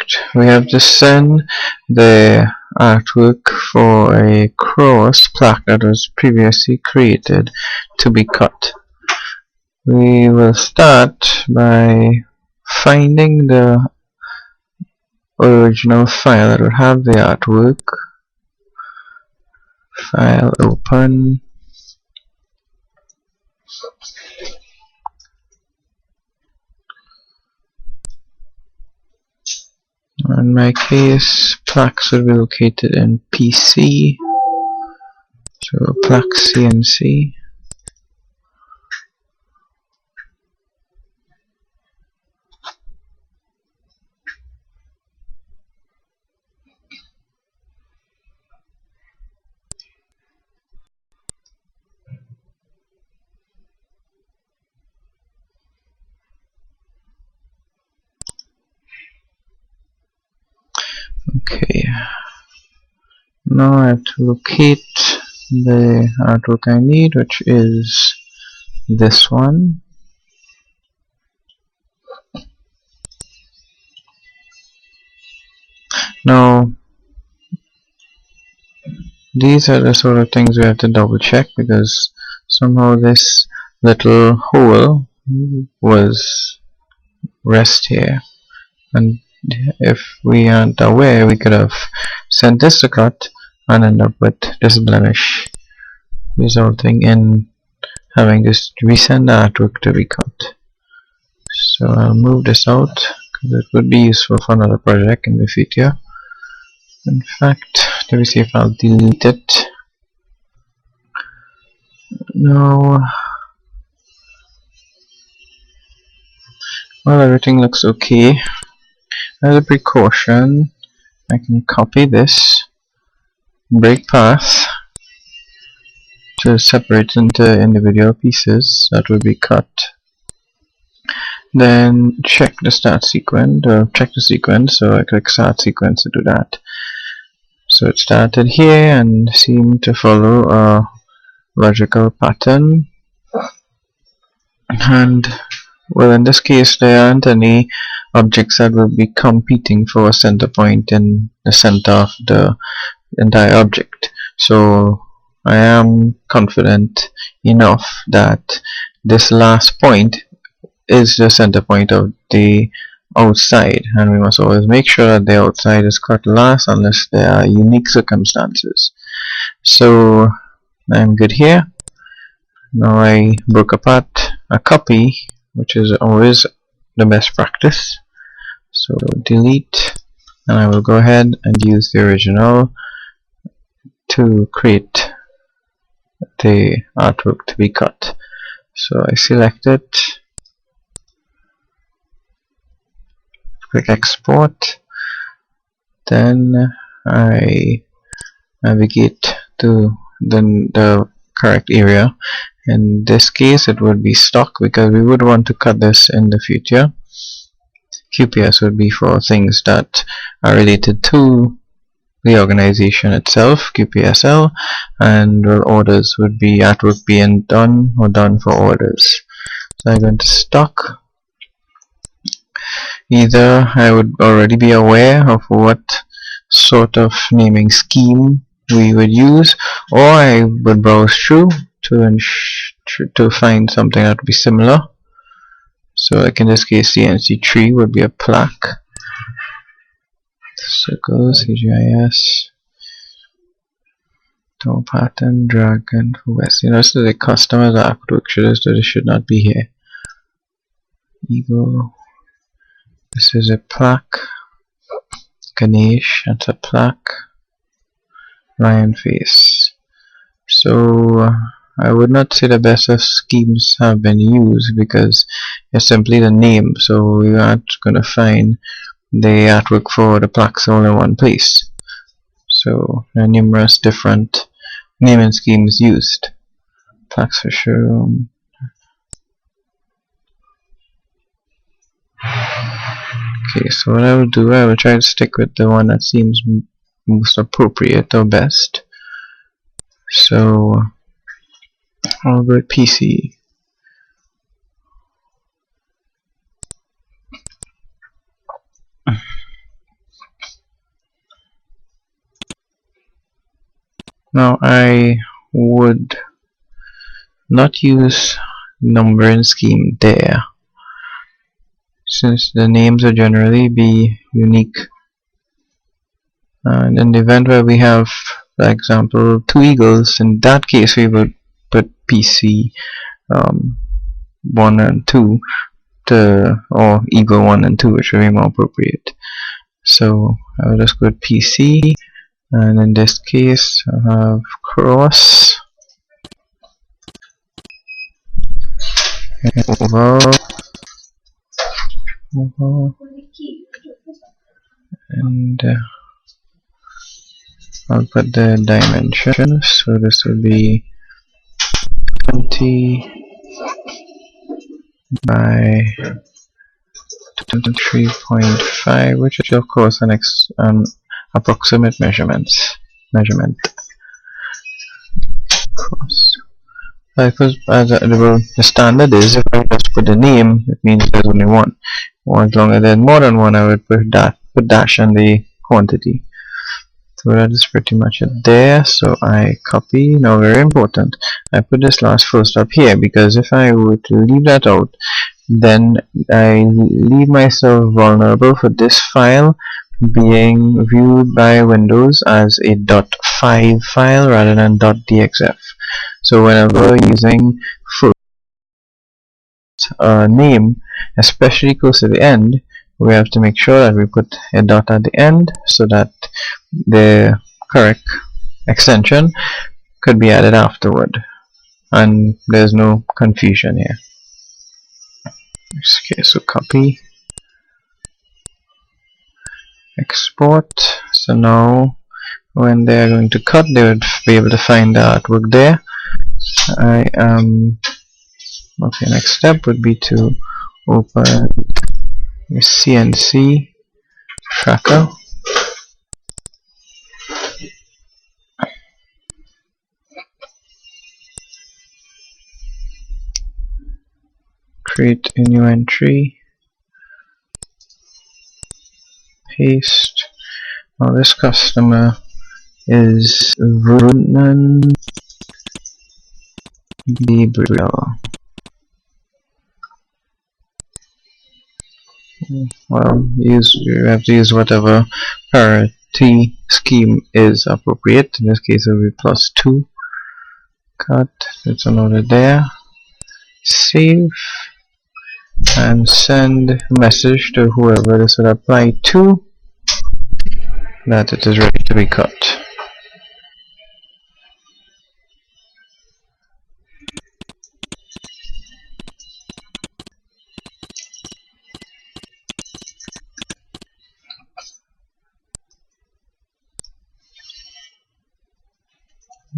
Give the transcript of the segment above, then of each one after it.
project, we have to send the artwork for a cross plaque that was previously created to be cut. We will start by finding the original file that will have the artwork. File, open. In my case, plaques will be located in PC, so plaque CNC. Okay, now I have to locate the artwork I need, which is this one. Now, these are the sort of things we have to double check, because somehow this little hole was rest here, and if we aren't aware, we could have sent this to cut and end up with this blemish, resulting in having this resend artwork to be cut. So I'll move this out because it would be useful for another project in the future. In fact, let me see if I'll delete it. No. Well, everything looks okay. As a precaution, I can copy this, break path to separate into individual pieces that will be cut. Then check the start sequence, or check the sequence, so I click start sequence to do that. So it started here and seemed to follow a logical pattern. And well, in this case, there aren't any objects that will be competing for a center point in the center of the entire object. So I am confident enough that this last point is the center point of the outside, and we must always make sure that the outside is cut last unless there are unique circumstances. So I'm good here. Now I broke apart a copy, which is always the best practice. So delete, and I will go ahead and use the original to create the artwork to be cut. So I select it, click export, then I navigate to the correct area. In this case it would be stock, because we would want to cut this in the future. QPS would be for things that are related to the organization itself, QPSL, and well, orders would be artwork being done or done for orders. So I go into stock. Either I would already be aware of what sort of naming scheme we would use, or I would browse through to find something that would be similar. So like in this case, CNC tree would be a plaque. Circle, CGIS, tone pattern, dragon for west. You know, this is a customer's artwork, so this should not be here. Eagle. This is a plaque. Ganesh, that's a plaque. Lion face. So I would not say the best of schemes have been used, because it's simply the name, so we aren't going to find the artwork for the plaques all in one place. So there are numerous different naming schemes used. Plaques for showroom. Okay, so what I will do, I will try to stick with the one that seems most appropriate or best. So I'll go with PC. Now I would not use numbering scheme there, since the names will generally be unique. And in the event where we have, for example, 2 eagles, in that case we would put PC 1 and 2 or eagle 1 and 2, which would be more appropriate. So I will just go with PC, and in this case I have cross over, and I'll put the dimensions. So this will be 20 by 23.5, which is of course an approximate measurement. Cross. Because the standard is, if I just put the name, it means there's only one. Or as long as there's more than one, I would put dash on the quantity. So that is pretty much it there. So I copy. Now very important, I put this last full stop here, because if I were to leave that out, then I leave myself vulnerable for this file being viewed by Windows as a .5 file rather than .dxf. So whenever using full name, especially close to the end, we have to make sure that we put a dot at the end so that the correct extension could be added afterward, and there's no confusion here. Okay, so copy, export. So now when they are going to cut, they would be able to find the artwork there. Okay, next step would be to open the CNC tracker. Create a new entry, paste. Now this customer is Vernon Gabriel. Well, you have to use whatever parity scheme is appropriate. In this case it will be +2. Cut, it's another there. Save and send a message to whoever this will apply to that it is ready to be cut.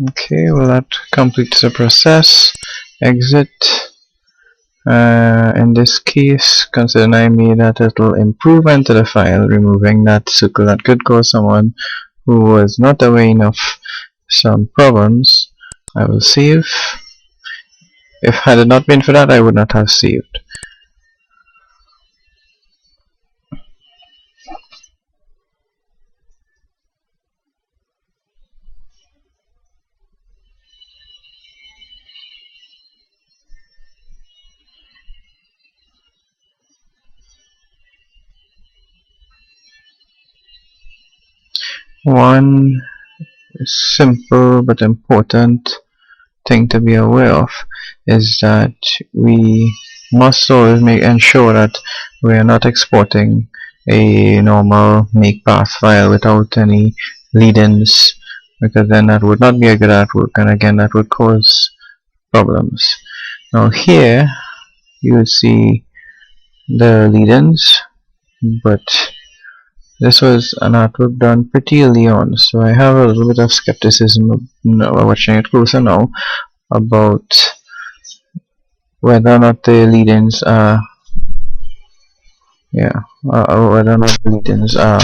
Okay, well that completes the process. Exit. In this case, considering I made that little improvement to the file, removing that circle that could cause someone who was not aware of some problems, I will save. If had it not been for that, I would not have saved. One simple but important thing to be aware of is that we must always ensure that we are not exporting a normal make path file without any lead-ins, because then that would not be a good artwork, and again that would cause problems. Now here you will see the lead-ins, but this was an artwork done pretty early on, so I have a little bit of skepticism watching it closer now about whether or not the lead-ins are whether or not the lead-ins are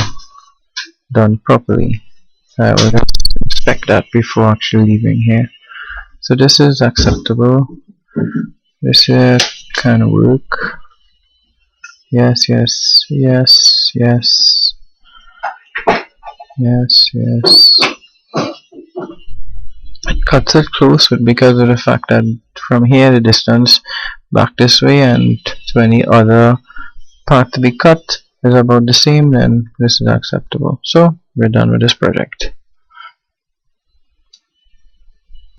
done properly. So I will just inspect that before actually leaving here. So this is acceptable. This here can work. Yes, yes, yes, yes. Yes, yes. It cuts it close because of the fact that from here the distance back this way and to any other part to be cut is about the same, then this is acceptable. So we're done with this project.